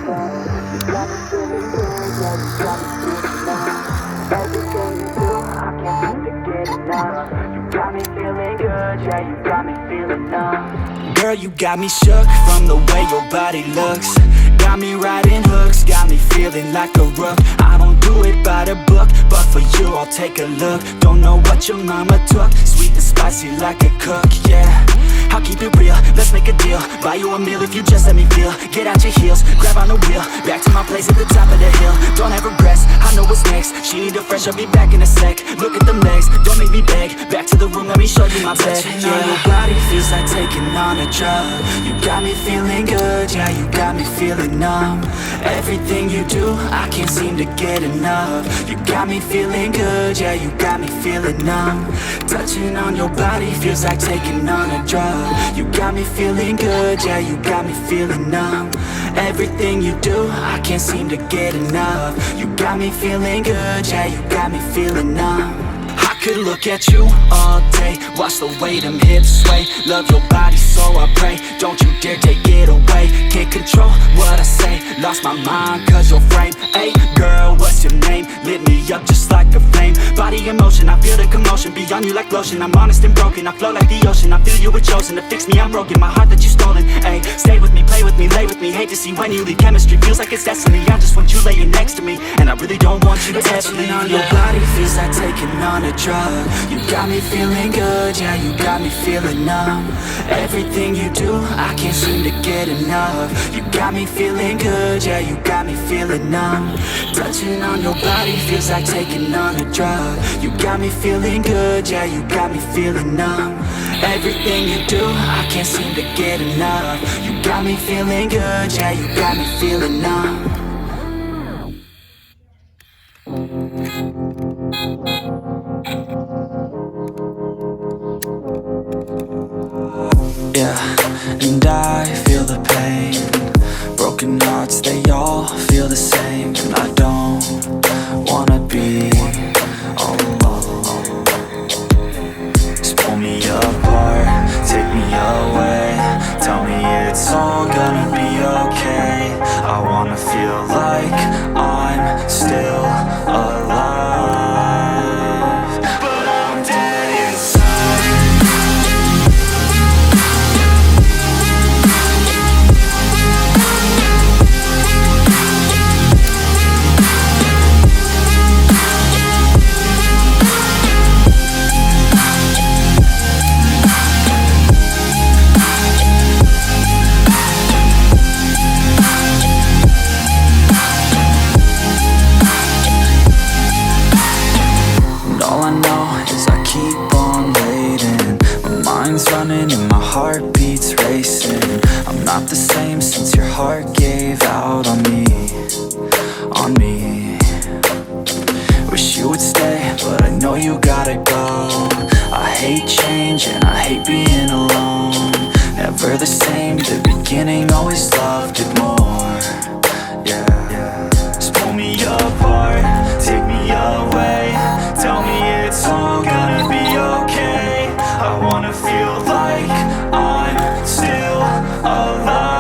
Girl, you got me shook from the way your body looks. Got me riding hooks, got me feeling like a rook. I don't do it by the book, but for you I'll take a look. Don't know what your mama took, sweet and spicy like a cook, yeah. I'll keep it real, let's make a deal. Buy you a meal if you just let me feel. Get out your heels, grab on the wheel. Back to my place at the top of the hill. Don't have regrets, I know what's next. She need a fresh, I'll be back in a sec. Look at them legs, don't make me beg. Back to the room, let me show you my bed. Touching on your body feels like taking on a drug. You got me feeling good, yeah, you got me feeling numb. Everything you do, I can't seem to get enough. You got me feeling good, yeah, you got me feeling numb. Touching on your body feels like taking on a drug. You got me feeling good, yeah, you got me feeling numb. Everything you do, I can't seem to get enough. You got me feeling good, yeah, you got me feeling numb. I could look at you all day, watch the way them hips sway. Love your body so I pray, don't you dare take it away. Can't control what I say, lost my mind cause your frame. Hey girl, what's your name? Lit me up just like a flame. Body in motion, I feel the commotion. Be on you like lotion, I'm honest and broken. I flow like the ocean, I feel you were chosen to fix me, I'm broken. My heart that you stolen, hey. Stay with me, play with me, lay with me. Hate to see when you leave, chemistry feels like it's destiny. I just want you laying next to me, and I really don't want you to ever leave. On your body feels like taking on a drug. You got me feeling good, yeah, you got me feeling numb. Everything you do, I can't seem to get enough. You got me feeling good, yeah, you got me feeling numb. Touching on your body feels like taking on a drug. You got me feeling good, yeah, you got me feeling numb. Everything you do, I can't seem to get enough. You got me feeling good, yeah, you got me feeling numb. Yeah, and I feel the pain. Broken hearts, they all feel the same. And I don't wanna be alone. Just pull me apart, take me away. Tell me it's all gonna be okay. I wanna feel like I'm still alive. Running and my heart beats racing. I'm not the same since your heart gave out on me, on me. Wish you would stay, but I know you gotta go. I hate change and I hate being alone. Never the same, the beginning always loved it more. Yeah, just pull me apart, take me away. Tell me it's all gonna be okay. I wanna feel like I'm still alive.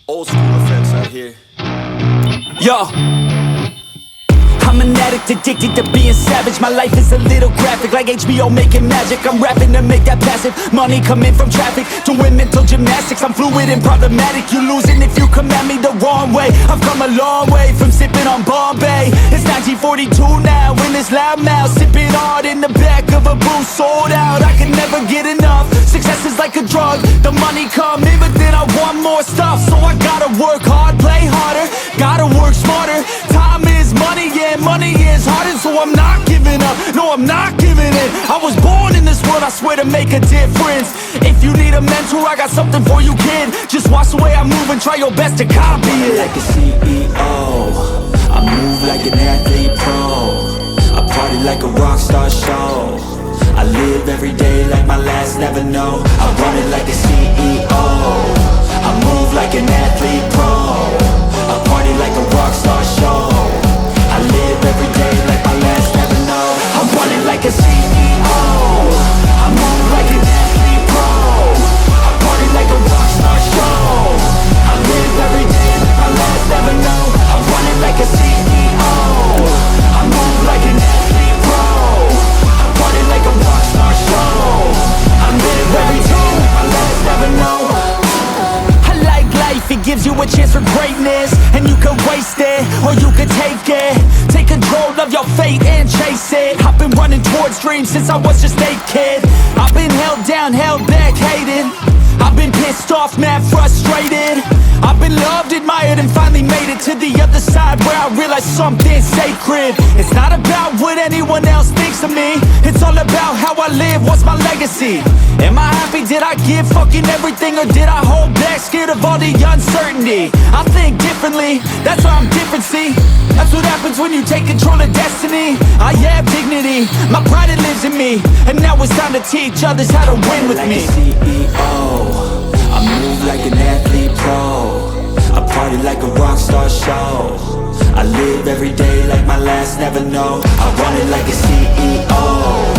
Old school effects out here. Yo, I'm I'm an addict, addicted to being savage. My life is a little graphic, like HBO making magic. I'm rapping to make that passive money coming from traffic, doing mental gymnastics. I'm fluid and problematic. You losing if you come at me the wrong way. I've come a long way from sipping on Bombay. It's 1942 now, in this loud mouth, sipping hard in the back of a booth, sold out. I can never get enough. Success is like a drug. The money come in, but then I want more stuff. So I gotta work hard, play harder, gotta work smarter. Time is money, yeah, money is harder. So I'm not giving up, no, I'm not giving in. I was born in this world, I swear, to make a difference. If you need a mentor, I got something for you, kid. Just watch the way I move and try your best to copy it. Like a CEO, I move like an athlete pro. I party like a rock star show. I live every day like my last, never know. I run it like a CEO. I move like an athlete pro. I party like a rock star show. I live every day like my last, never know. I run it like a CEO. I move like an athlete pro. I party like a rock star show. I live every day like my last, never know. I run it like a CEO. I move like an athlete pro. I party like a rock star show. I live every day like my last, never know. I like life, it gives you a chance for greatness. And you can waste it, or you can take it. Take control of your fate and chase it. I've been running towards dreams since I was just a kid. I've been held down, held back, hated. I've been pissed off, mad, frustrated. I've been loved, admired, and finally made it to the other side, where I realized something sacred. It's not about what anyone else thinks of me. It's all about how I live, what's my legacy. Am I happy, did I give fucking everything, or did I hold back, scared of all the uncertainty? I think differently, that's why I'm different, see. That's what happens when you take control of destiny. I have dignity, my pride, it lives in me. And now it's time to teach others how to win with me. Like a CEO, I move like an athlete pro. I party like a rock star show. I live every day like my last, never know. I run it like a CEO.